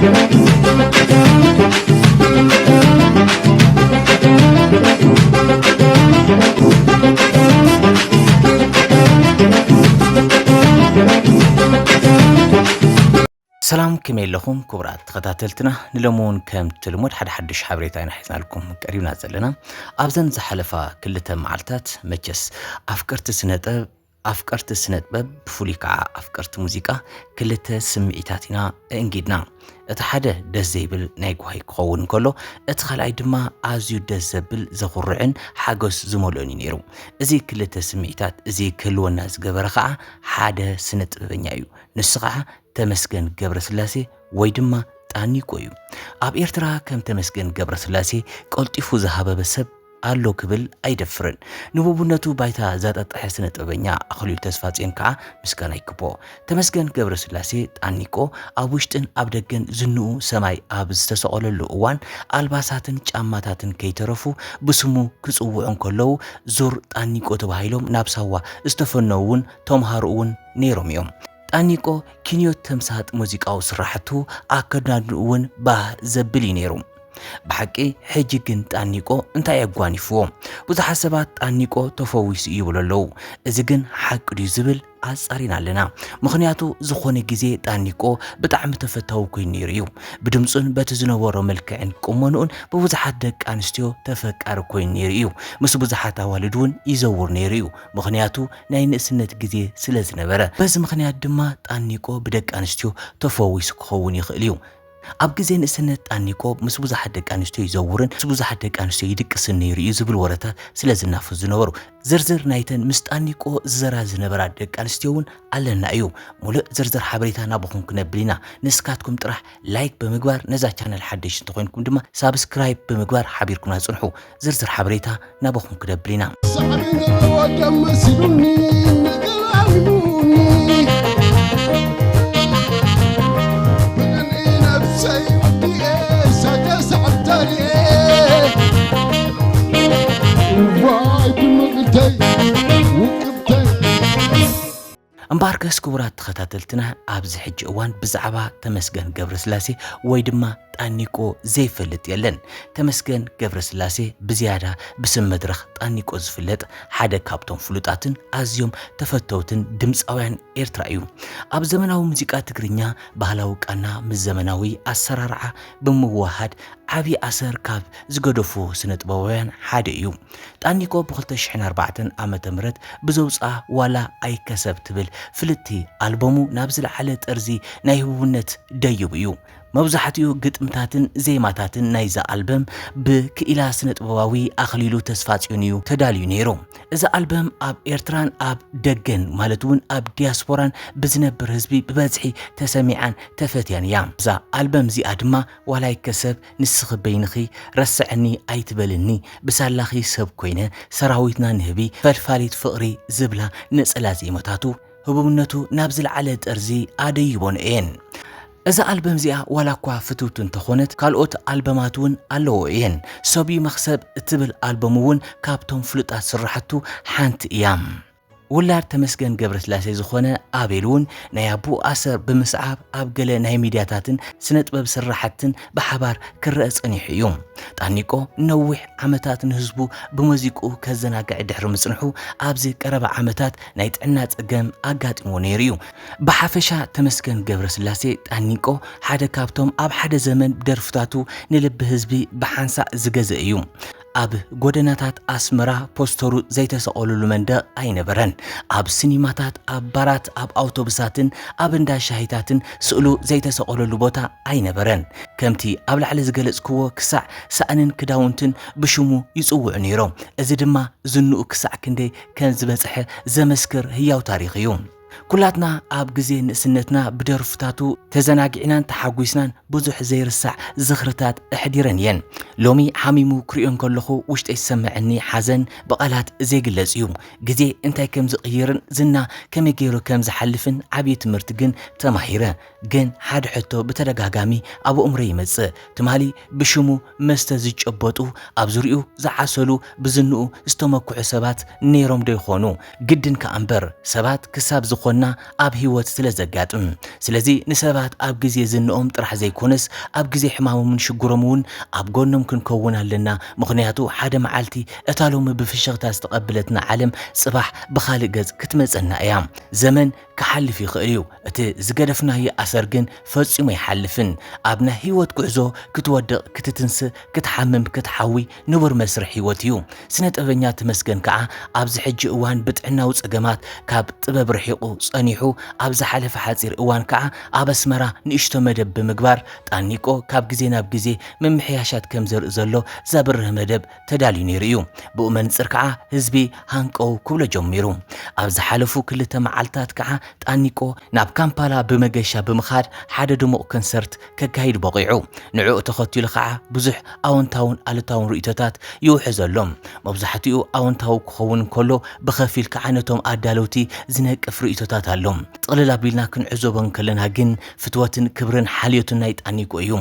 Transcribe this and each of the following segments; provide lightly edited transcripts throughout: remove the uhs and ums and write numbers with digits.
سلام كميل لكم كبرات تخاتلتنا نلمون كم تلمود حد حدش حبريتين حيثنا لكم قريبنا زلنا أبزن زحلفا كلتا معلتات مجس أفكرت سنة بفوليكا أفكرت موسيقى كلتا سمعيتاتنا انجدنا اتحادة دزيبل نايقوهي كخون كله اتخلعي دما عزيو دزيبل زغرعن حاقوس زمولوني نيرو ازي كلتا سمعيتات ازي كلو الناس قبرخا حادة سنة بنيايو نسقع تمسكن قبر سلاسي ويدما تانيكو يو اب إرترا كم تمسكن قبر سلاسي قلت إفو زهابة بسب አሎ ክብል አይደፍርን ንቡቡነቱ ባይታ ዛጣጣ ሐሰነ ጥበኛ አኽሊል ተስፋጽን ካ ምስጋና ይክቦ ተመስገን ገብረ ስላሴ ጣኒቆ አቡሽጥን አብደገን ዝንኡ ሰማይ አብዝ ተሰቆለሉ እዋን አልባሳትን ጫማታትን ከይተረፉ ብስሙ ክጽውዑን ከለው ዙር ጣኒቆ ተባሂሎም ናብሳዋ እስተፈነውን ተምሃሩውን ኔሮሚዮም ጣኒቆ ኪኒዮት ተምሳጥ ሙዚቃው ስራሕቱ አከዳዱውን ባህ ዘብል ይኔሩ بحقي حجيجن تانيكو انتا يغوانيفو بوزح سبات تانيكو تفويس يبللو ازيجن حق دي زبل አጻሪና አለና ምክንያቱ ዝኾነ ጊዜ ጣኒቆ በጣም ተፈታው ኮይኒሪዩ በድምጹን በተዝነወሮ መልከዕን ቆመኑን በብዙሓት ደቅ አንስትዮ ተፈቃር ኮይኒሪዩ ምስ ብዙሓት አዋልዱን ይዘውር ነሪዩ ምክንያቱ ናይ ንእስነት ጊዜ ስለዝነበረ በዚ ምክንያት ድማ ጣኒቆ በደቅ አንስትዮ ተፈዊስ ክኸውን ይኽእልዩ ኣብ ጊዜ ንእስነት ጣኒቆ ምስ ብዙሓት ደቅ አንስትዮ ይዘውርን ምስ ብዙሓት ደቅ አንስትዮ ይድቅስን ነይሩ ዝብል ወረታ ስለዝናፈሱ ዝነበሩ ዝርዝር ናይተን ምስ ጣኒቆ ዝዘራ ዝነበራ ደቅ አንስትዮውን ኣለና እዩ ሙሉእ ዝርዝር ሓበሬታ ናብኹም ክነብሊና ንስካትኩም ጥራሕ ላይክ ብምግባር ነዛ ቻናል ሓድሽ እንትኾንኩም ድማ ሳብስክራይብ ብምግባር ሓቢርኩምና ጽንሑ ዝርዝር ሓበሬታ ናብኹም ክነብሊና امباركس كبرات تخاتلتنا ابز حج اوان بزعبا تمسكن قبر سلاسي ويدما ጣኒቆ ዘይፈልጥ የለን ተመስገን ገብረስላሴ በዚያዳ በስም መድረኽ ጣኒቆ ዝፍለጥ ሓደ ካብቶም ፍሉጣትን አዝዮም ተፈተውትን ድምጻውያን ኤርትራ እዩ ኣብ ዘመናዊ ሙዚቃ ትግርኛ ባህላዊ ቃና ምዘመናዊ አሰራርዓ ብምዋሃድ ዓቢ አሰር ካብ ዝገደፉ ስነጥበባውያን ሓደ እዩ ጣኒቆ ብ2004 ዓመተ ምህረት ብዘውፃ ዋላ ኣይከሰብ ትብል ፍልቲ አልበሙ ናብ ዝለዓለ ጠርዚ ናይ ህቡብነት ደይቡ እዩ መብዛሕትኡ ግጥምታትን ዜማታትን ናይዛ አልበም በክኢላ ስነጥበባዊ አኽሊሉ ተስፋጽዮን እዩ ተዳልዩ ነይሩ እዚ አልበም ኣብ ኤርትራን ኣብ ደገን ማለትውን ኣብ ዲያስፖራን ብዝነብር ህዝቢ ብበዝሒ ተሰሚዓን ተፈትያን እያ እዛ አልበም እዚኣ ድማ ዋላይ ከሰብ ንስኽ በይንኺ ረስዕኒ ኣይትበልኒ ብሳላኺ ሰብ ኮይነ ሰራዊትና ንህቢ ፈልፋሊት ፍቕሪ ዝብላ ነፀላ ዜማታቱ ህቡብነቱ ናብ ዝለዓለ ጠርዚ ኣደይቦን እየን إذا ألبوم زيها ولا كوا فتوتن تخونت كالوت ألبوماتون ألوين صبي مخسب تبل ألبومون كابتون فلوت أسرحتو حانت إيام ولار تمسكن ገብረስላሴ ዝኾነ አቤሉን ናይ አቡ አሰር በመስዓብ ኣብ ገለ ናይ ሚዲያታትን ስነጥበብ ስራሕትን በሓባር ክረጽን ይሕዩ ጣኒቆ ነውሕ ዓመታትን ህዝቡ በሙዚቁ ከዘናጋዕ ድሕሪ ምጽንሑ ኣብዚ ቀረበ ዓመታት ናይ ጥዕና ጽገም ኣጋጥሞ ነይሩ በሓፈሻ ተመስገን ገብረስላሴ ጣኒቆ ሓደ ካብቶም ኣብ ሓደ ዘመን ደርፍታቱ ንልብ ህዝቢ በሓንሳ ዝገዘ እዩ ኣብ ጎደናታት አስመራ ፖስተሩ ዘይተሰቆሉሉ መንደቅ ኣይነበረን ኣብ ሲኒማታት ኣብ ባራት ኣብ አውቶቡሳትን ኣብ እንዳ ሻሂታትን ስእሉ ዘይተሰቆሉሉ ቦታ ኣይነበረን ከምቲ ኣብ ላዕሊ ዝገለጽክዎ ክሳዕ ሳእንን ክዳውንትን ብሽሙ ይጽውዑ ነይሮም እዚ ድማ ዝንኡ ክሳዕ ክንደይ ከም ዝበጽሐ ዘመስክር ህያው ታሪኽ እዩ ኩላትና ኣብ ግዜ ንእስነትና ብደርፍታቱ ተዘናጊዕናን ተሓጉስናን ብዙሕ ዘይርሳዕ ዝኽርታት እሕዲረን የን ሎሚ ሓሚሙ ክሪኦን ከለኹ ውሽጠይ ሰምዕኒ ሓዘን በቃላት ዘይግለጽ እዩ ግዜ እንታይ ከም ዝቕይርን ዝና ከመይ ገይሩ ከም ዝሓልፍን ዓብይ ትምህርቲ ግን ተማሂረ ግን ሓደ ሕቶ በተደጋጋሚ ኣብ እምሮ ይመጽእ ትማሊ ብሽሙ መስተ ዝጨበጡ ኣብ ዙርኡ ዝዓሰሉ ብዝንኡ ዝተመክዑ ሰባት ነይሮም ዶ ይኾኑ ግድን ከኣንበር ሰባት ክሳብ ዝኾና ኣብ ህይወት ስለ ዘጋጥም ስለዚ ንሰባት ኣብ ግዜ ዝንኦም ጥራሕ ዘይኮነስ ኣብ ግዜ ሕማሞምን ሽግሮምን ኣብ ጎኖም ክንከውን ኣለና ምኽንያቱ ሓደ መዓልቲ እታሎም ብፍሽኽታ ዝተቐበለትና ዓለም ጽባሕ ብኻልእ ገጽ ክትመጸና እያ ዘመን ክሓልፍ ይኽእል እዩ እቲ ዝገደፍናዮ ኣሰር ግን ፈጺሙ ይሓልፍን ኣብና ህይወት ጉዕዞ ክትወድቕ ክትትንስእ ክትሓምም ክትሓዊ ንቡር መስርሕ ህይወት እዩ ስነ ጥበበኛ ተመስገን ከዓ ኣብዚ ሕጂ እዋን ብጥዕናው ጸገማት ካብ ጥበብ ርሒቑ ጸኒሑ ኣብ ዝሓለፈ ሓጺር እዋን ከዓ ኣብ ኣስመራ ንእሽቶ መደብ ብምግባር ጣኒቆ ካብ ግዜ ናብ ግዜ ምምሕያሻት ከም ዘርኢ ዘሎ ዘብርህ መደብ ተዳልዩ ነይሩ እዩ ብኡ መንጽር ከዓ ህዝቢ ሃንቀው ክብሎ ጀሚሩ ኣብ ዝሓለፉ ክልተ መዓልታት ከዓ ጣኒቆ ናብ ካምፓላ ብመገሻ ብምኻድ ሓደ ድሙቕ ኮንሰርት ከካሂድ በቂዑ ንዕኡ ተኸቲሉ ከዓ ብዙሕ ኣወንታውን ኣሉታውን ርእይቶታት ይውሕዘሎም መብዛሕትኡ ኣወንታዊ ክኸውን ከሎ ብኸፊል ከዓ ነቶም ኣዳለውቲ ዝነቅፍ ርእይቶታት ኣሎም ጥቕልል ኣቢልና ክንዕዘቦን ከለና ግን ፍትወትን ክብርን ሓልዮትን ናይ ጣኒቆ እዩ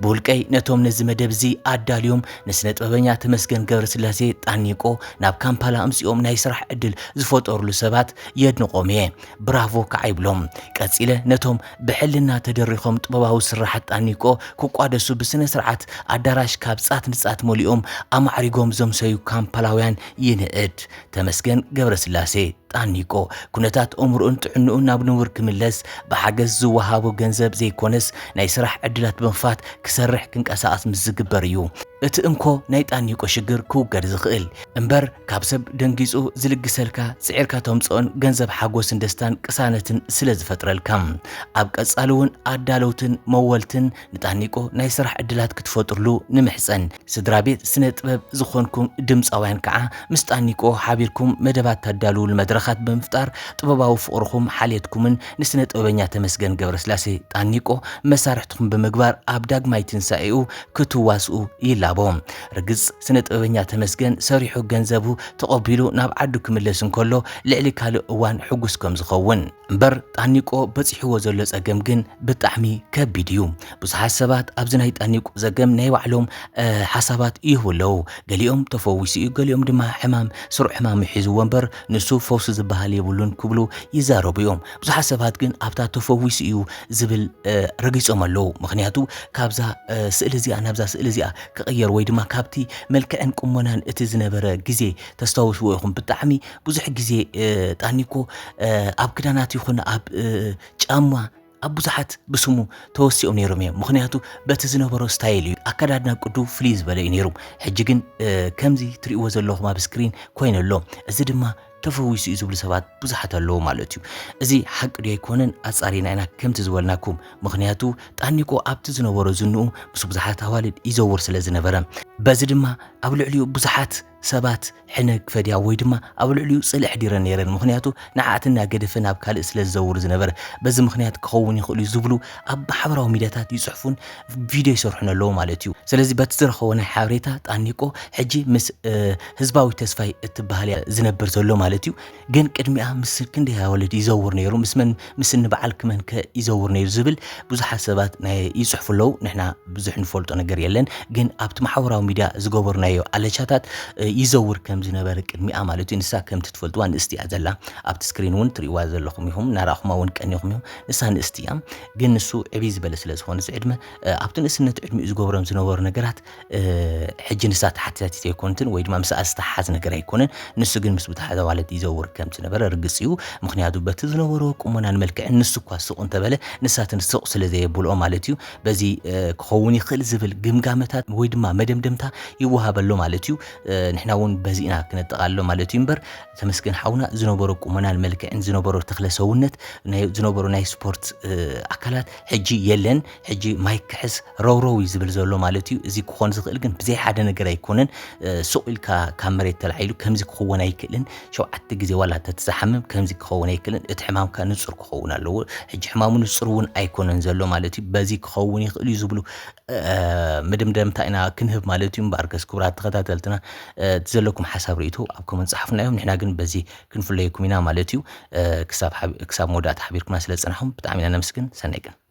ብውልቀይ ነቶም ነዚ መደብ እዚ ኣዳልዮም ንስነ ጥበበኛ ተመስገን ገብረስላሴ ጣኒቆ ናብ ካምፓላ ኣምፂኦም ናይ ስራሕ ዕድል ዝፈጠሩሉ ሰባት የድንቆም እየ ብራቮ ከዓ ይብሎም ቀፂለ ነቶም ብሕልና ተደሪኾም ጥበባዊ ስራሓት ጣኒቆ ክቋደሱ ብስነ ስርዓት ኣዳራሽ ካብ ጻት ንጻት መሊኦም ኣማዕሪጎም ዘምሰዩ ካምፓላውያን ይንእድ ተመስገን ገብረስላሴ ጣኒቆ ኩነታት እምሩኡን ጥዕንኡን ናብ ንቡር ክምለስ ብሓገዝ ዝወሃቦ ገንዘብ ዘይኮነስ ናይ ስራሕ ዕድላት ብምኽፋት ክሰርሕ ክንቀሳቐስ ምስ ዝግበር እዩ እቲ እንኮ ናይ ጣኒቆ ሽግር ክውገድ ዝኽእል እምበር ካብ ሰብ ደንጊጹ ዝልግሰልካ ጽዒርካ ተምጽኦን ገንዘብ ሓጎስን ደስታን ቅሳነትን ስለ ዝፈጥረልካ ኣብ ቀጻሊ እውን ኣዳለውትን መወልትን ንጣኒቆ ናይ ስራሕ ዕድላት ክትፈጥርሉ ንምሕፀን ስድራ ቤት ስነ ጥበብ ዝኾንኩም ድምፃውያን ከዓ ምስ ጣኒቆ ሓቢርኩም መደባት ተዳልውሉ መድረኻት ብምፍጣር ጥበባዊ ፍቕርኩም ሓልየትኩምን ንስነ ጥበበኛ ተመስገን ገብረስላሴ ጣኒቆ መሳርሕትኩም ብምግባር ኣብ ዳግማይ ትንሳኤኡ ክትዋስኡ ይላቦም ርግጽ ስነ ጥበበኛ ተመስገን ሰሪሑ ገንዘቡ ተቐቢሉ ናብ ዓዱ ክምለስ እንከሎ ልዕሊ ካልእ እዋን ሕጉስ ከም ዝኸውን እምበር ጣኒቆ በፂሕዎ ዘሎ ጸገም ግን ብጣዕሚ ከቢድ እዩ ብዙሓት ሰባት ኣብዚ ናይ ጣኒቆ ጸገም ናይ ባዕሎም ሓሳባት ይህብለው ገሊኦም ተፈዊሱ እዩ ገሊኦም ድማ ሕማም ስሩዕ ሕማም ሒዝዎ እምበር ንሱ ፈውሲ ዝበሃል የብሉን ክብሉ ይዛረቡ እዮም ብዙሓት ሰባት ግን ኣብታ ተፈዊሱ እዩ ዝብል ረጊጾም ኣለው ምክንያቱ ካብዛ ስእሊ እዚኣ ናብዛ ስእሊ እዚኣ ክቕየር ወይ ድማ ካብቲ መልክዕን ቁመናን እቲ ዝነበረ ግዜ ተስተውስዎ ይኹም ብጣዕሚ ብዙሕ ግዜ ጣኒቆ ኣብ ክዳናት ይኹን ኣብ ጫማ ኣብ ብዙሓት ብስሙ ተወሲኦም ነይሮም እዮም ምክንያቱ በቲ ዝነበሮ ስታይል እዩ ኣከዳድና ቅዱ ፍልይ ዝበለ እዩ ነይሩ ሕጂ ግን ከምዚ ትሪእዎ ዘለኹም ኣብ ስክሪን ኮይነሎ እዚ ድማ ተፈዊሱ እዩ ዝብሉ ሰባት ብዙሓት ኣለዎ ማለት እዩ እዚ ሓቂ ዶ ኣይኮነን ኣጻሪና ኢና ከምቲ ዝበልናኩም ምክንያቱ ጣኒቆ ኣብቲ ዝነበሮ ዝንኡ ምስ ብዙሓት ኣዋልድ ይዘውር ስለ ዝነበረ በዚ ድማ ኣብ ልዕሊኡ ብዙሓት ሰባት ሕነ ክፈድያ ወይ ድማ ኣብ ልዕሊኡ ጽልሕ ዲረ ነይረን ምክንያቱ ንዓኣትና ገደፈ ናብ ካልእ ስለ ዝዘውር ዝነበረ በዚ ምክንያት ክኸውን ይኽእሉ ዝብሉ ኣብ ማሕበራዊ ሚድያታት ይጽሕፉን ቪድዮ ይሰርሑን ኣለዎ ማለት እዩ ስለዚ በቲ ዝረኸቦ ናይ ሓበሬታ ጣኒቆ ሕጂ ምስ ህዝባዊ ተስፋይ እትበሃል ዝነብር ዘሎ ማለት እዩ ግን ቅድሚኣ ምስ ክንደይ ኣዋልድ ይዘውር ነይሩ ምስ ንበዓል ክመንከ ይዘውር ነይሩ ዝብል ብዙሓት ሰባት ይጽሕፉ ኣለዉ ንሕና ብዙሕ ንፈልጦ ነገር የለን ግን ኣብቲ ማሕበራዊ ሚድያ ዝገበርናዮ ኣለቻታት ይዘውር ከም ዝነበረ ቅድሚኣ ማለት እዩ ንሳ ከምቲ ትፈልጥዋ ንእስቲ እያ ዘላ ኣብቲ ስክሪን እውን ትሪእዋ ዘለኹም ኢኹም ናራኹማ እውን ቀኒኹም ኢኹም ንሳ ንእስቲ እያ ግን ንሱ ዕብይ ዝበለ ስለ ዝኾነ ዕድመ ኣብቲ ንእስነት ዕድሚኡ ዝገብሮም ዝነበሩ ነገራት ሕጂ ንሳ ተሓቲታት ኣይኮነትን ወይ ድማ ምስኣ ዝተሓዝ ነገር ኣይኮነን ንሱ ግን ምስ ብዙሓት ኣዋልድ ይዘውር ከም ዝነበረ ርግጽ እዩ ምክንያቱ በቲ ዝነበሮ ቁመናን መልክዕን ንሱ እኳ ስቕ እንተበለ ንሳትን ስቕ ስለ ዘየብልኦ ማለት እዩ በዚ ክኸውን ይኽእል ዝብል ግምጋመታት ወይ ድማ መደምደምታ ይወሃበሎ ማለት እዩ ንሕና እውን በዚና ክነጠቃሎ ማለት እዩ እምበር ተመስገን ሓውና ዝነበሩ ቁመናን መልክዕን ዝነበሩ ተኽለ ሰውነት ዝነበሩ ናይ ስፖርት ኣካላት ሕጂ የለን ሕጂ ማይ ክሕስ ረውረው ዝብል ዘሎ ማለት እዩ እዚ ክኾን ዝኽእል ግን ብዘይ ሓደ ነገር ኣይኮነን ስቕ ኢልካ ካብ መሬት ተላዒሉ ከምዚ ክኸውን ኣይክእልን ሸውዓተ ግዜ ዋላ ተተዛሓምም ከምዚ ክኸውን ኣይክእልን እቲ ሕማምካ ንጹር ክኸውን ኣለዎ ሕጂ ሕማሙ ንጹር እውን ኣይኮነን ዘሎ ማለት እዩ በዚ ክኸውን ይኽእል እዩ ዝብሉ መደምደምታ ኢና ክንህብ ማለት እዩ እምበር ከስ ክቡራት ተኸታተልትና ዘለኩም ሓሳብ ርእይቶ ኣብ ኮመንት ጻሕፉና እዮም ንሕና ግን በዚ ክንፍለየኩም ኢና ማለት እዩ ክሳብ መወዳእታ ሓቢርኩና ስለ ጽናሕኩም ብጣዕሚ ኢና ነመስግን ሰናይ ቀን